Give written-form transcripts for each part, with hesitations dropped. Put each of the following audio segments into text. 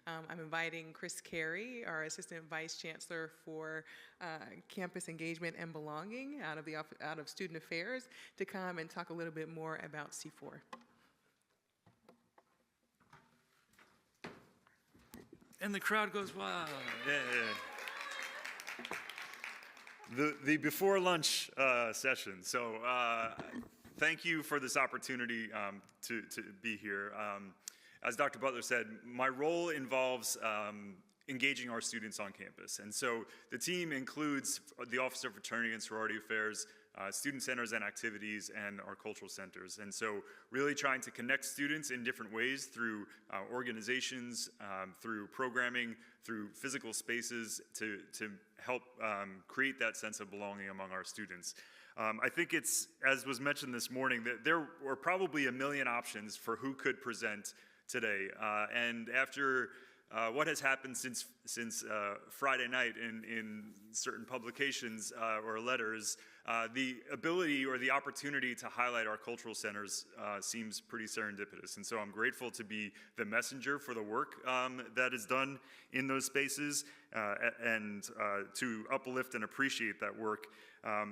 I'm inviting Chris Carey, our Assistant Vice Chancellor for Campus Engagement and Belonging out of Student Affairs, to come and talk a little bit more about C4. And the crowd goes wild. Yeah. The before lunch session. So thank you for this opportunity to be here. As Dr. Butler said, my role involves engaging our students on campus. And so the team includes the Office of Fraternity and Sorority Affairs, student centers and activities, and our cultural centers. And so really trying to connect students in different ways through organizations, through programming, through physical spaces to help create that sense of belonging among our students. I think it's, as was mentioned this morning, that there were probably a million options for who could present today. And after what has happened since Friday night in certain publications or letters, the ability or the opportunity to highlight our cultural centers seems pretty serendipitous. And so I'm grateful to be the messenger for the work that is done in those spaces and to uplift and appreciate that work.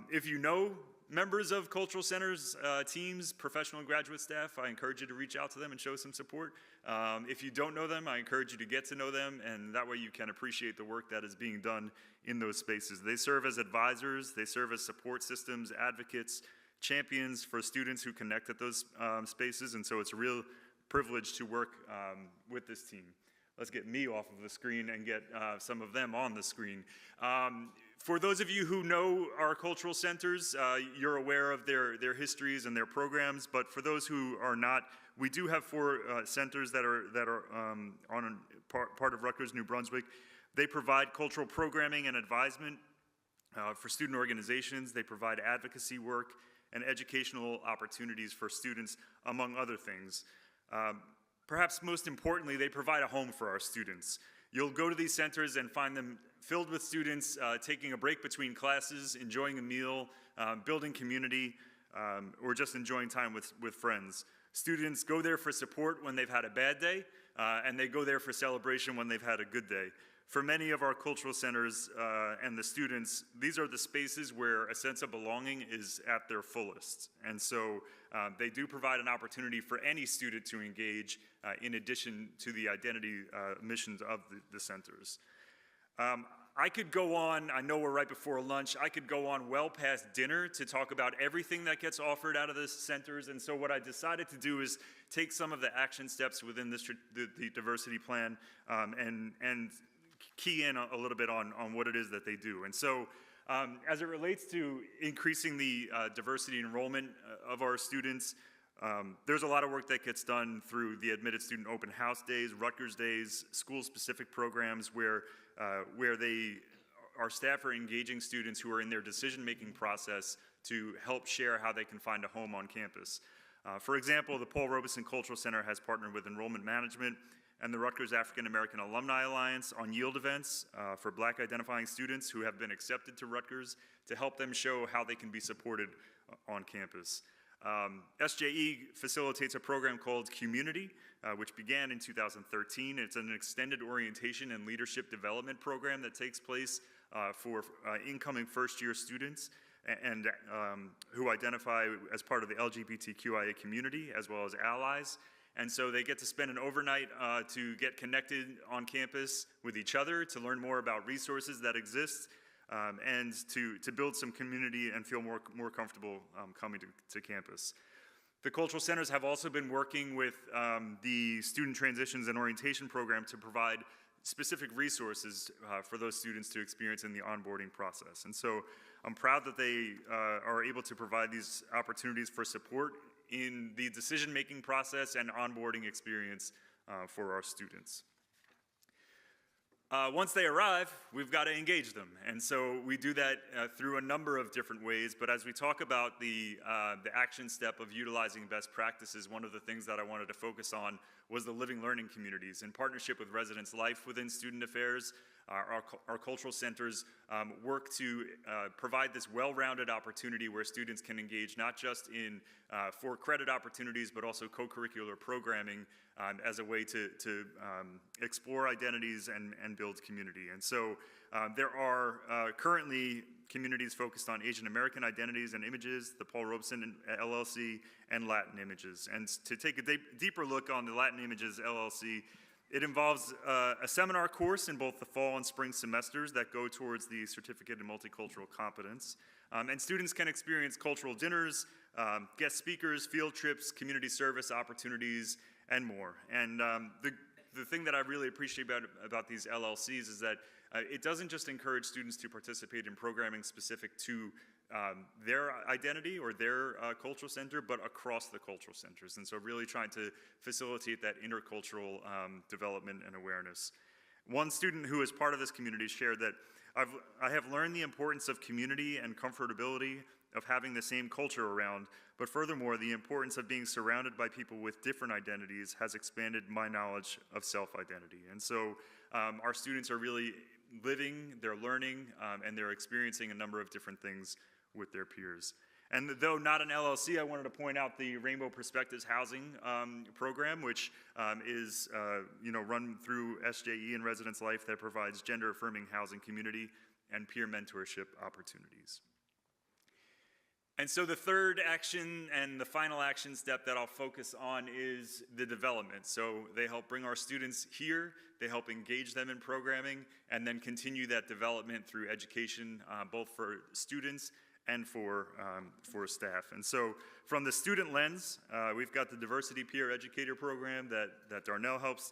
If you know members of cultural centers, teams, professional and graduate staff, I encourage you to reach out to them and show some support. If you don't know them, I encourage you to get to know them, and that way you can appreciate the work that is being done in those spaces. They serve as advisors, they serve as support systems, advocates, champions for students who connect at those spaces, and so it's a real privilege to work with this team. Let's get me off of the screen and get some of them on the screen. For those of you who know our cultural centers, you're aware of their histories and their programs, but for those who are not, we do have 4 centers that are on part of Rutgers, New Brunswick. They provide cultural programming and advisement for student organizations. They provide advocacy work and educational opportunities for students, among other things. Perhaps most importantly, they provide a home for our students. You'll go to these centers and find them filled with students taking a break between classes, enjoying a meal, building community, or just enjoying time with friends. Students go there for support when they've had a bad day, and they go there for celebration when they've had a good day. For many of our cultural centers and the students, these are the spaces where a sense of belonging is at their fullest. And so they do provide an opportunity for any student to engage in addition to the identity missions of the centers. I could go on, I know we're right before lunch, I could go on well past dinner to talk about everything that gets offered out of the centers, and so what I decided to do is take some of the action steps within the diversity plan and key in a little bit on what it is that they do. And so as it relates to increasing the diversity enrollment of our students, there's a lot of work that gets done through the Admitted Student Open House Days, Rutgers Days, school-specific programs where our staff are engaging students who are in their decision-making process to help share how they can find a home on campus. For example, the Paul Robeson Cultural Center has partnered with Enrollment Management and the Rutgers African American Alumni Alliance on yield events for Black identifying students who have been accepted to Rutgers to help them show how they can be supported on campus. SJE facilitates a program called Community, which began in 2013. It's an extended orientation and leadership development program that takes place for incoming first-year students and who identify as part of the LGBTQIA community as well as allies. And so they get to spend an overnight to get connected on campus with each other, to learn more about resources that exist, and to build some community and feel more comfortable coming to campus. The cultural centers have also been working with the Student Transitions and Orientation Program to provide specific resources for those students to experience in the onboarding process. And so I'm proud that they are able to provide these opportunities for support in the decision-making process and onboarding experience for our students. Once they arrive, we've got to engage them. And so we do that through a number of different ways, but as we talk about the action step of utilizing best practices, one of the things that I wanted to focus on was the living learning communities. In partnership with Residence Life within Student Affairs, Our cultural centers work to provide this well-rounded opportunity where students can engage not just in for-credit opportunities, but also co-curricular programming as a way to explore identities and build community. And so there are currently communities focused on Asian American identities and images, the Paul Robeson LLC, and Latin Images. And to take a deeper look on the Latin Images LLC, it involves a seminar course in both the fall and spring semesters that go towards the Certificate in Multicultural Competence. And students can experience cultural dinners, guest speakers, field trips, community service opportunities, and more. And the thing that I really appreciate about these LLCs is that it doesn't just encourage students to participate in programming specific to their identity or their cultural center, but across the cultural centers. And so really trying to facilitate that intercultural development and awareness. One student who is part of this community shared that I have learned the importance of community and comfortability of having the same culture around, but furthermore, the importance of being surrounded by people with different identities has expanded my knowledge of self-identity. And so our students are really living, they're learning, and they're experiencing a number of different things with their peers. And though not an LLC, I wanted to point out the Rainbow Perspectives Housing program, which is run through SJE and Residence Life that provides gender-affirming housing community and peer mentorship opportunities. And so the third action and the final action step that I'll focus on is the development. So they help bring our students here, they help engage them in programming, and then continue that development through education, both for students and for staff. And so from the student lens, we've got the Diversity Peer Educator Program that Darnell helps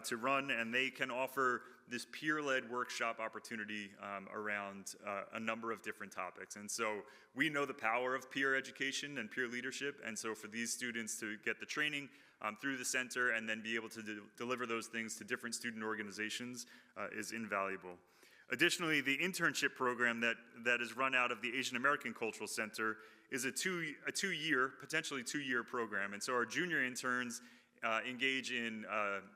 to run, and they can offer this peer-led workshop opportunity around a number of different topics. And so we know the power of peer education and peer leadership, and so for these students to get the training through the center and then be able to deliver those things to different student organizations is invaluable. Additionally, the internship program that is run out of the Asian American Cultural Center is a potentially two-year program. And so our junior interns engage in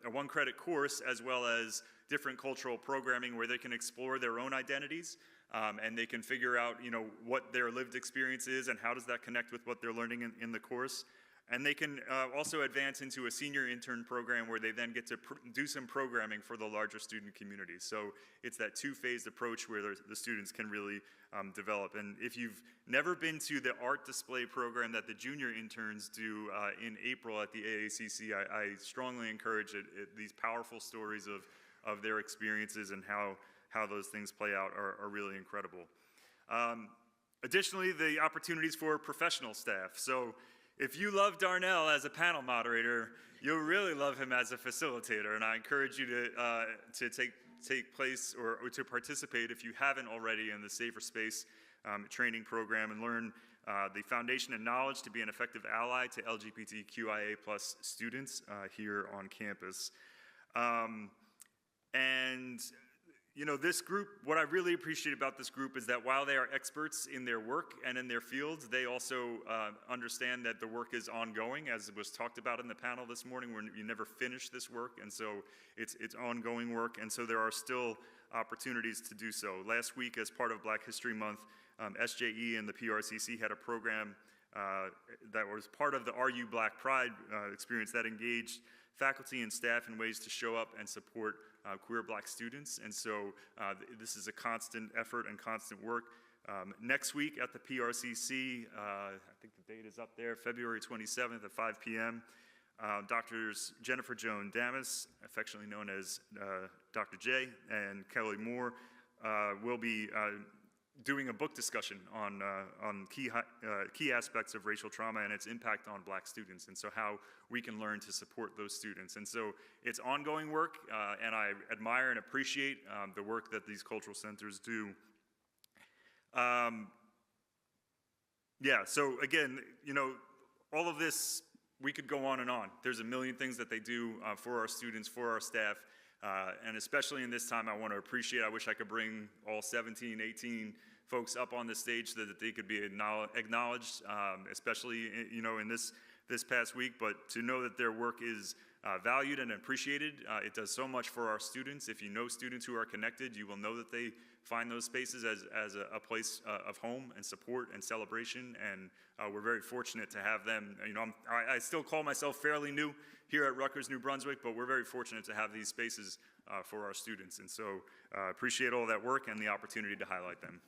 a one-credit course as well as different cultural programming where they can explore their own identities and they can figure out what their lived experience is and how does that connect with what they're learning in the course. And they can also advance into a senior intern program where they then get to do some programming for the larger student community. So it's that two-phased approach where the students can really develop. And if you've never been to the art display program that the junior interns do in April at the AACC, I strongly encourage it. These powerful stories of their experiences and how those things play out are really incredible. Additionally, the opportunities for professional staff. So if you love Darnell as a panel moderator, you'll really love him as a facilitator, and I encourage you to take place or to participate if you haven't already in the Safer Space training program and learn the foundation and knowledge to be an effective ally to LGBTQIA+ students here on campus. This group, what I really appreciate about this group is that while they are experts in their work and in their fields, they also understand that the work is ongoing, as was talked about in the panel this morning, where you never finish this work, and so it's ongoing work, and so there are still opportunities to do so. Last week, as part of Black History Month, SJE and the PRCC had a program that was part of the RU Black Pride experience that engaged faculty and staff in ways to show up and support queer Black students, and so this is a constant effort and constant work. Next week at the PRCC, I think the date is up there, February 27th at 5 p.m., Drs. Jennifer Joan Damas, affectionately known as Dr. J, and Kelly Moore will be doing a book discussion on key aspects of racial trauma and its impact on Black students, and so how we can learn to support those students. And so it's ongoing work, and I admire and appreciate the work that these cultural centers do. So again, all of this, we could go on and on. There's a million things that they do for our students, for our staff, and especially in this time, I want to appreciate, I wish I could bring all 17, 18 folks up on the stage so that they could be acknowledged, especially, in this past week, but to know that their work is valued and appreciated. It does so much for our students. If you know students who are connected, you will know that they find those spaces as a place of home and support and celebration, and we're very fortunate to have them. You know, I still call myself fairly new here at Rutgers, New Brunswick, but we're very fortunate to have these spaces for our students, and so appreciate all that work and the opportunity to highlight them.